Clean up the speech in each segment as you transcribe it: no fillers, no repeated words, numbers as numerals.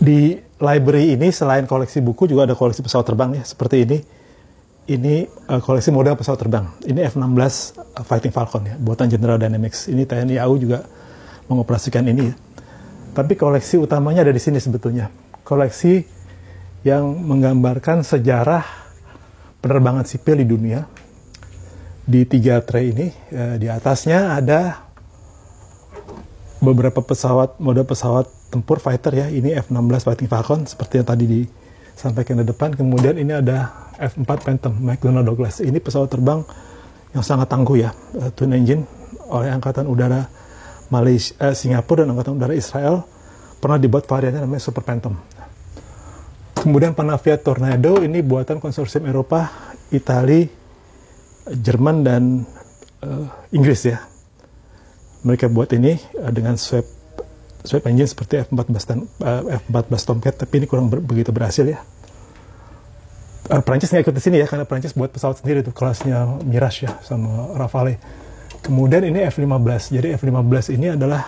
Di library ini selain koleksi buku juga ada koleksi pesawat terbang ya, seperti ini. Ini koleksi model pesawat terbang. Ini F-16 Fighting Falcon ya, buatan General Dynamics. Ini TNI AU juga mengoperasikan ini. Tapi koleksi utamanya ada di sini sebetulnya. Koleksi yang menggambarkan sejarah penerbangan sipil di dunia. Di 3 tray ini, di atasnya ada beberapa pesawat, model pesawat tempur fighter ya. Ini F-16 Fighting Falcon seperti yang tadi disampaikan di depan. Kemudian ini ada F-4 Phantom McDonnell Douglas. Ini pesawat terbang yang sangat tangguh ya, twin engine oleh Angkatan Udara Malaysia, Singapura dan Angkatan Udara Israel. Pernah dibuat variannya namanya Super Phantom. Kemudian Panavia Tornado ini buatan konsorsium Eropa, Italia, Jerman dan Inggris ya. Mereka buat ini dengan sweep engine seperti F-14 Tomcat, tapi ini kurang begitu berhasil ya. Prancis nggak ikut di sini ya, karena Prancis buat pesawat sendiri tuh kelasnya Mirage ya sama Rafale. Kemudian ini F-15. Jadi F-15 ini adalah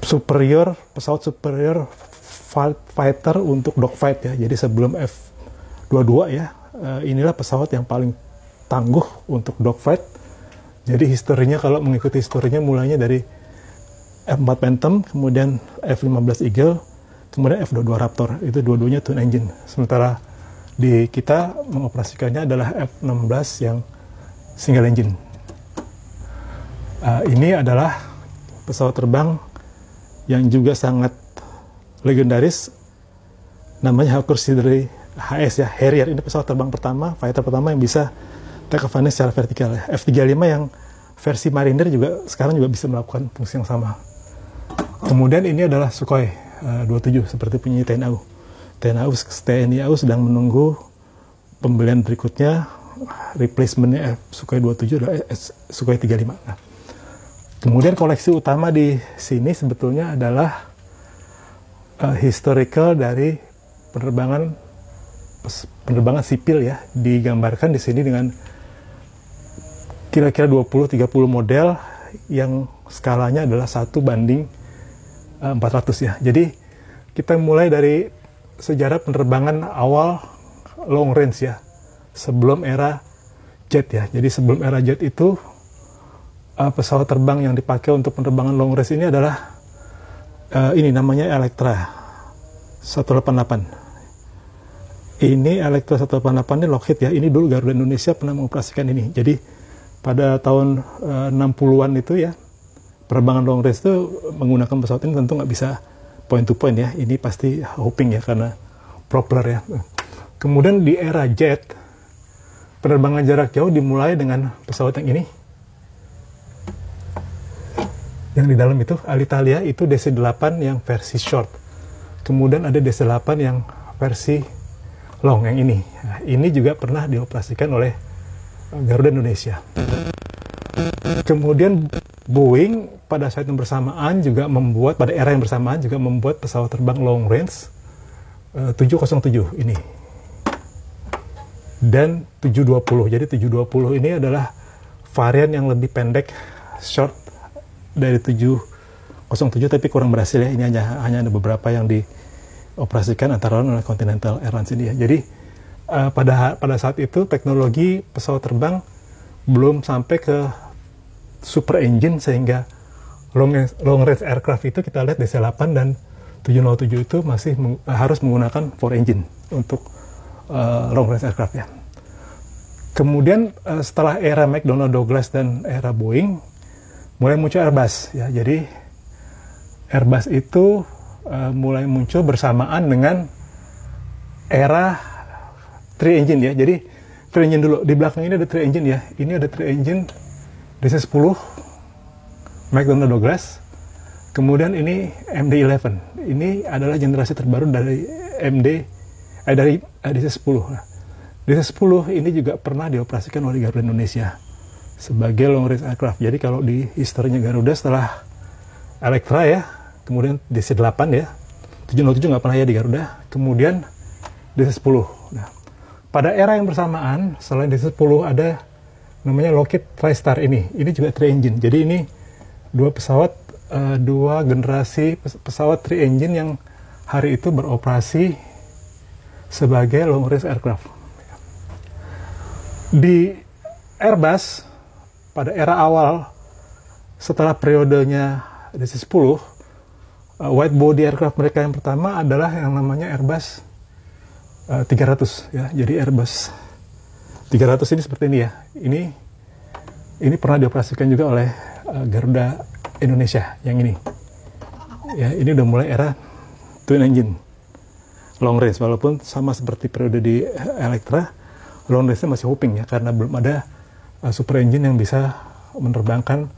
pesawat superior fighter untuk dogfight ya. Jadi sebelum F-22 ya, inilah pesawat yang paling tangguh untuk dogfight. Jadi historinya, kalau mengikuti historinya, mulainya dari F-4 Phantom, kemudian F-15 Eagle, kemudian F-22 Raptor. Itu dua-duanya twin engine. Sementara di kita mengoperasikannya adalah F-16 yang single engine. Ini adalah pesawat terbang yang juga sangat legendaris, namanya Hawker Siddeley HS ya, Harrier. Ini pesawat terbang pertama, fighter pertama yang bisa take off secara vertikal ya. F-35 yang versi Mariner juga sekarang juga bisa melakukan fungsi yang sama. Kemudian ini adalah Sukhoi 27 seperti punya TNI AU sedang menunggu pembelian berikutnya, replacementnya Sukhoi 27 adalah Sukhoi 35. Nah, kemudian koleksi utama di sini sebetulnya adalah historical dari penerbangan sipil ya, digambarkan di sini dengan kira-kira 20-30 model yang skalanya adalah 1:400 ya. Jadi kita mulai dari sejarah penerbangan awal long range ya, sebelum era jet ya. Jadi sebelum era jet itu pesawat terbang yang dipakai untuk penerbangan long range ini adalah ini namanya Electra 188. Ini Electra 188 ini Lockheed ya. Ini dulu Garuda Indonesia pernah mengoperasikan ini. Jadi pada tahun 60-an itu ya, penerbangan long range itu menggunakan pesawat ini tentu nggak bisa point to point ya. Ini pasti hopping ya, karena propeller ya. Kemudian di era jet, penerbangan jarak jauh dimulai dengan pesawat yang ini. Yang di dalam itu Alitalia itu DC-8 yang versi short. Kemudian ada DC-8 yang versi long yang ini. Nah, ini juga pernah dioperasikan oleh Garuda Indonesia. Kemudian Boeing pada saat yang bersamaan juga membuat, pada era yang bersamaan juga membuat pesawat terbang long range 707 ini. Dan 720. Jadi 720 ini adalah varian yang lebih pendek, short dari 707, tapi kurang berhasil ya. Ini hanya ada beberapa yang dioperasikan antara lain oleh Continental Airlines ini ya. Jadi pada saat itu teknologi pesawat terbang belum sampai ke super engine, sehingga long range aircraft itu kita lihat DC-8 dan 707 itu masih harus menggunakan 4 engine untuk long range aircraft ya. Kemudian setelah era McDonnell Douglas dan era Boeing, mulai muncul Airbus ya. Jadi Airbus itu mulai muncul bersamaan dengan era 3 engine ya. Jadi 3 engine dulu, di belakang ini ada 3 engine ya. Ini ada 3 engine DC-10 McDonnell Douglas. Kemudian ini MD-11. Ini adalah generasi terbaru dari dari DC-10. Nah, DC-10 ini juga pernah dioperasikan oleh Garuda Indonesia sebagai long range aircraft. Jadi kalau di historinya Garuda setelah Electra ya, kemudian DC-8 ya, 707 nggak pernah ya di Garuda, kemudian DC-10. Nah, pada era yang bersamaan, selain DC-10 ada namanya Lockheed TriStar ini juga 3 engine. Jadi ini dua generasi pesawat 3 engine yang hari itu beroperasi sebagai long range aircraft. Di Airbus pada era awal setelah periodenya DC-10, wide body aircraft mereka yang pertama adalah yang namanya Airbus 300 ya. Jadi Airbus 300 ini seperti ini ya. Ini pernah dioperasikan juga oleh Garuda Indonesia yang ini. Ya, ini udah mulai era twin engine long range, walaupun sama seperti periode di Electra, long range-nya masih Hoping ya, karena belum ada super engine yang bisa menerbangkan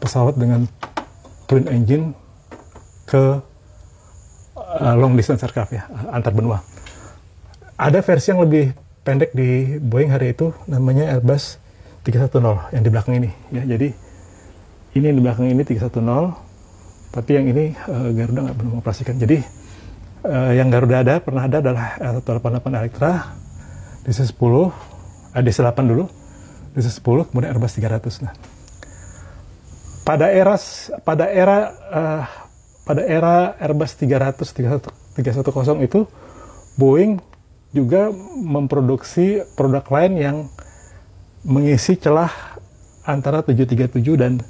pesawat dengan twin engine ke long distance aircraft ya, antar benua. Ada versi yang lebih pendek di Boeing hari itu, namanya Airbus 310 yang di belakang ini ya. Jadi ini di belakang ini 310, tapi yang ini Garuda nggak belum mengoperasikan. Jadi yang Garuda pernah ada adalah 188 Electra, DC-10, DC-8 dulu, DC-10, kemudian Airbus 300. Nah, pada era Airbus 310 itu Boeing juga memproduksi produk lain yang mengisi celah antara 737 dan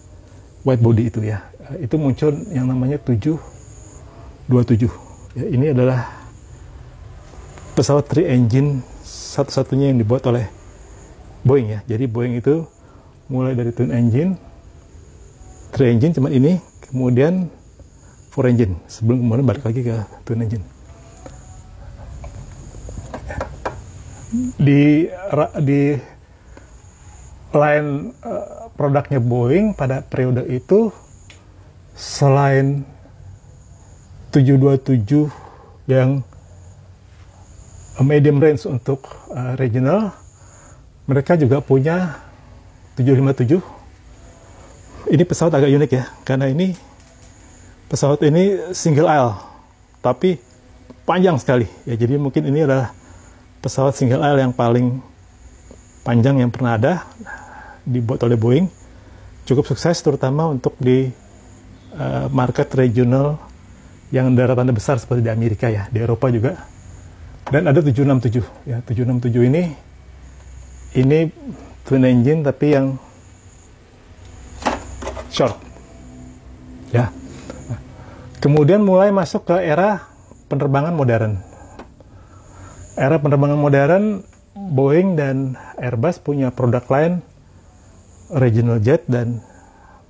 wide body itu ya. Itu muncul yang namanya 727. Ya, ini adalah pesawat 3 engine satu-satunya yang dibuat oleh Boeing ya. Jadi Boeing itu mulai dari twin engine, 3 engine cuma ini, kemudian 4 engine, sebelum kemudian balik lagi ke twin engine. Di line produknya Boeing pada periode itu, selain 727 yang medium range untuk regional, mereka juga punya 757. Ini pesawat agak unik ya, karena ini pesawat ini single aisle, tapi panjang sekali ya. Jadi mungkin ini adalah pesawat single aisle yang paling panjang yang pernah ada dibuat oleh Boeing. Cukup sukses terutama untuk di market regional yang daratannya besar seperti di Amerika ya, di Eropa juga. Dan ada 767 ya. 767 ini twin engine tapi yang short ya. Kemudian mulai masuk ke era penerbangan modern. Era penerbangan modern, Boeing dan Airbus punya produk lain, regional jet dan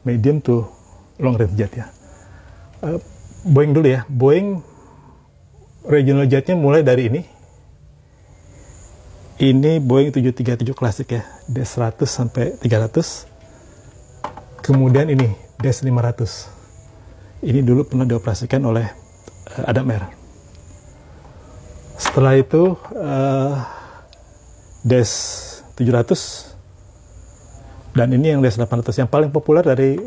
medium to long range jet ya. Boeing dulu ya. Boeing regional jetnya mulai dari ini. Ini Boeing 737 klasik ya, Dash 100 sampai 300. Kemudian ini Dash 500. Ini dulu pernah dioperasikan oleh Adam Air. Setelah itu Dash 700 dan ini yang Dash 800 yang paling populer dari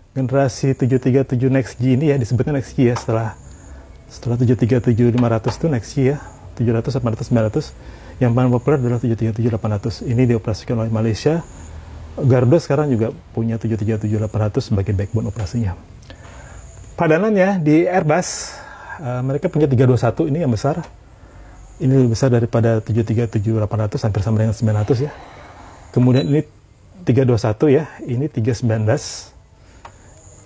generasi 737 Next G ini ya, disebutnya Next G ya, setelah 737 500 itu Next G ya, 700, 800, 900. Yang paling populer adalah 737 800. Ini dioperasikan oleh Malaysia. Garuda sekarang juga punya 737 800 sebagai backbone operasinya. Padanannya di Airbus, mereka punya 321, ini yang besar. Ini lebih besar daripada 737 800, hampir sama dengan 900 ya. Kemudian ini 321 ya, ini 319.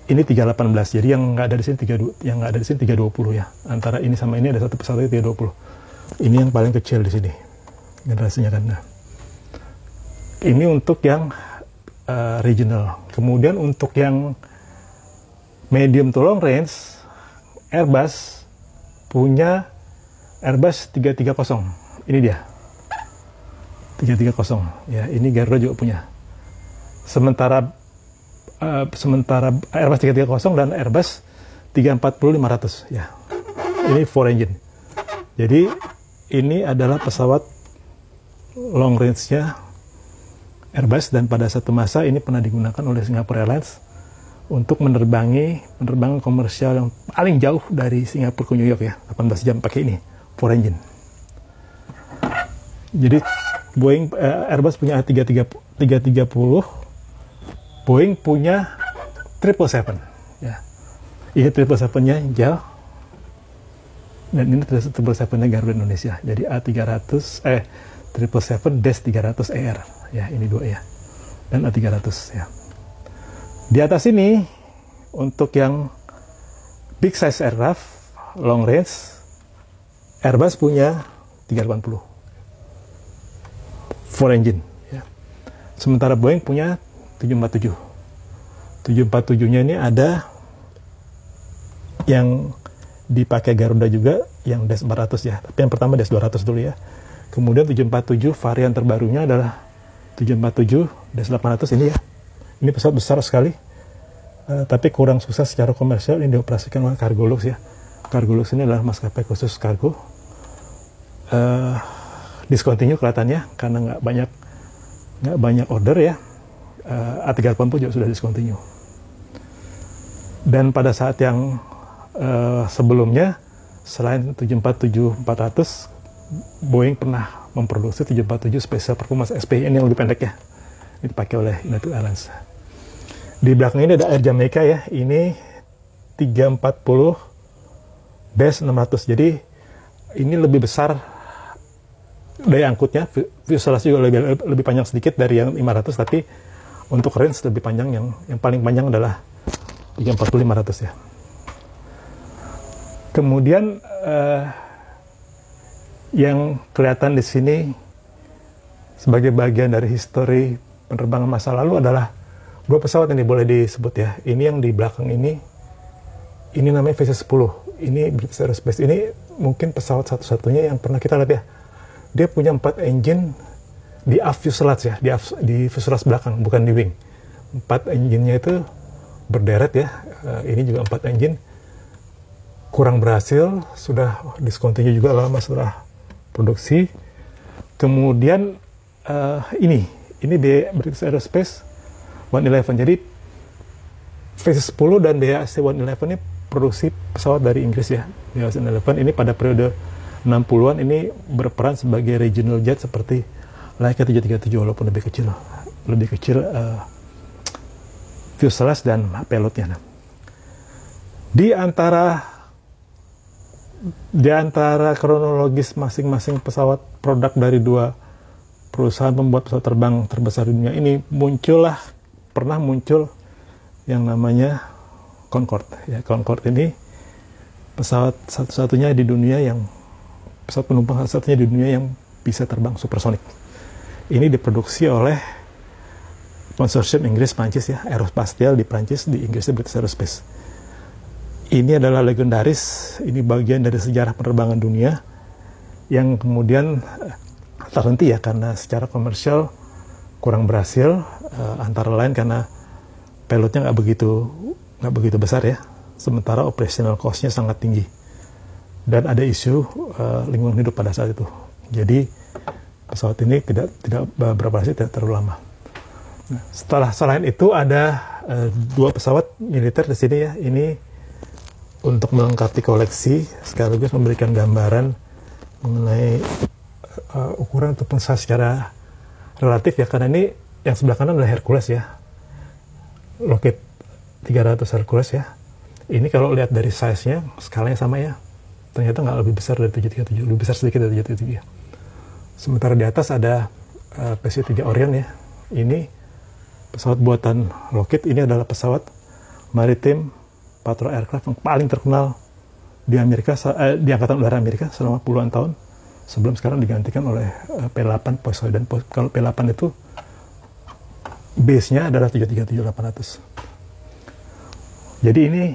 Ini 318, jadi yang nggak ada di sini 320 ya. Antara ini sama ini ada satu pesawat 320. Ini yang paling kecil di sini generasinya kan. Nah, ini untuk yang regional. Kemudian untuk yang medium to long range, Airbus punya Airbus 330. Ini dia. 330 ya. Ini Garuda juga punya. Sementara Airbus 330 dan Airbus 340-500 ya. Ini 4 engine. Jadi ini adalah pesawat long range-nya Airbus, dan pada satu masa ini pernah digunakan oleh Singapore Airlines untuk penerbangan komersial yang paling jauh dari Singapura ke New York ya, 18 jam pakai ini 4 engine. Jadi Airbus punya A330, Boeing punya 777 ya. Ini 777-nya JAL Dan ini 777 Garuda Indonesia. Jadi A300 777-300ER ya, ini dua ya. Dan A300 ya. Di atas ini untuk yang big size aircraft long range, Airbus punya 380 4 engine ya. Sementara Boeing punya 747. 747-nya ini ada yang dipakai Garuda juga, yang Dash 400 ya. Tapi yang pertama Dash 200 dulu ya. Kemudian 747 varian terbarunya adalah 747 Dash 800 ini ya. Ini pesawat besar sekali. Tapi kurang sukses secara komersial. Ini dioperasikan oleh Cargolux ya. Cargolux ini adalah maskapai khusus kargo. Discontinue kelihatannya karena nggak banyak order ya. A380 juga sudah discontinue. Dan pada saat yang sebelumnya, selain 747-400, Boeing pernah memproduksi 747 Special Performance SPI, ini yang lebih pendek ya. Ini dipakai oleh United Airlines. Di belakang ini ada Air Jamaica ya, ini 340 Dash 600. Jadi ini lebih besar daya angkutnya, fuselage juga lebih panjang sedikit dari yang 500, tapi untuk range lebih panjang, yang paling panjang adalah 340-500 ya. Kemudian yang kelihatan di sini sebagai bagian dari histori penerbangan masa lalu adalah dua pesawat ini boleh disebut ya. Ini yang di belakang ini namanya VC-10. Ini British Aerospace. Ini mungkin pesawat satu-satunya yang pernah kita lihat ya. Dia punya 4 engine di aft fuselage ya, di fuselage belakang, bukan di wing. 4 engine-nya itu berderet ya. Ini juga 4 engine. Kurang berhasil, sudah discontinue juga lama setelah produksi. Kemudian ini British Aerospace 111. Jadi VC-10 dan BAC-111 ini produksi pesawat dari Inggris ya. BAC-111 ini pada periode 60-an ini berperan sebagai regional jet seperti layaknya 737 walaupun lebih kecil fuselage dan pilotnya. Di antara kronologis masing-masing pesawat produk dari dua perusahaan pembuat pesawat terbang terbesar di dunia ini pernah muncul yang namanya Concorde. Ya, Concorde ini pesawat satu-satunya di dunia pesawat penumpang satu-satunya di dunia yang bisa terbang supersonik. Ini diproduksi oleh konsorsium Inggris-Prancis ya, Aerospatiale di Prancis, di Inggris British Aerospace. Ini adalah legendaris, ini bagian dari sejarah penerbangan dunia yang kemudian terhenti ya karena secara komersial kurang berhasil, antara lain karena pilotnya nggak begitu besar ya, sementara operational cost-nya sangat tinggi dan ada isu lingkungan hidup pada saat itu. Jadi pesawat ini tidak beroperasi tidak terlalu lama. Nah, selain itu ada dua pesawat militer di sini ya. Ini untuk melengkapi koleksi sekaligus memberikan gambaran mengenai ukuran ataupun size secara relatif ya, karena ini yang sebelah kanan adalah Hercules ya, Lockheed 300 Hercules ya. Ini kalau lihat dari size-nya, skalanya sama ya, ternyata nggak lebih besar dari 737, lebih besar sedikit dari 737 ya. Sementara di atas ada PC-3 Orion ya. Ini pesawat buatan Lockheed, ini adalah pesawat maritim patrol aircraft yang paling terkenal di Amerika, di Angkatan Udara Amerika selama puluhan tahun, sebelum sekarang digantikan oleh P-8 Poseidon. Kalau P-8 itu base-nya adalah 737-800. Jadi ini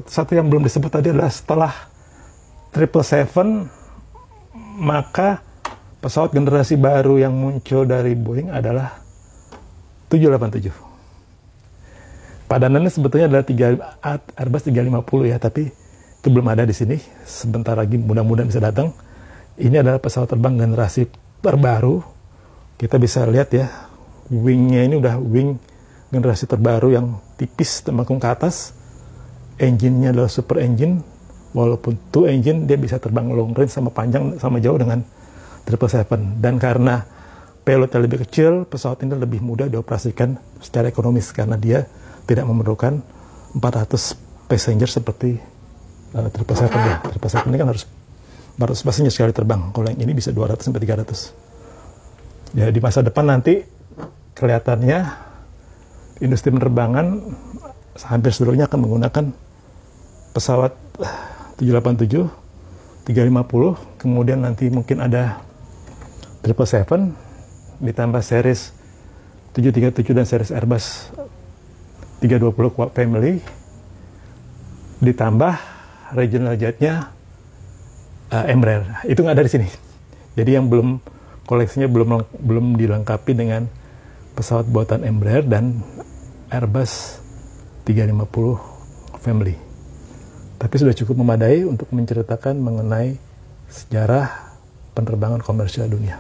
satu yang belum disebut tadi adalah setelah 777, maka pesawat generasi baru yang muncul dari Boeing adalah 787. Padanannya sebetulnya adalah Airbus 350 ya, tapi itu belum ada di sini. Sebentar lagi mudah-mudahan bisa datang. Ini adalah pesawat terbang generasi terbaru. Kita bisa lihat ya, wingnya ini udah wing generasi terbaru yang tipis tembakung ke atas. Engine-nya adalah super engine. Walaupun two engine, dia bisa terbang long range sama panjang, sama jauh dengan 777. Dan karena payloadnya lebih kecil, pesawat ini lebih mudah dioperasikan secara ekonomis karena dia tidak memerlukan 400 passenger seperti 777 ya. 777 ini kan harus 400 passenger sekali terbang. Kalau yang ini bisa 200 sampai 300. Ya, di masa depan nanti kelihatannya industri penerbangan hampir seluruhnya akan menggunakan pesawat 787, 350, kemudian nanti mungkin ada 777 ditambah series 737 dan series Airbus 320 family, ditambah regional jetnya Embraer. Itu nggak ada di sini. Jadi yang koleksinya belum dilengkapi dengan pesawat buatan Embraer dan Airbus 350 family. Tapi sudah cukup memadai untuk menceritakan mengenai sejarah penerbangan komersial dunia.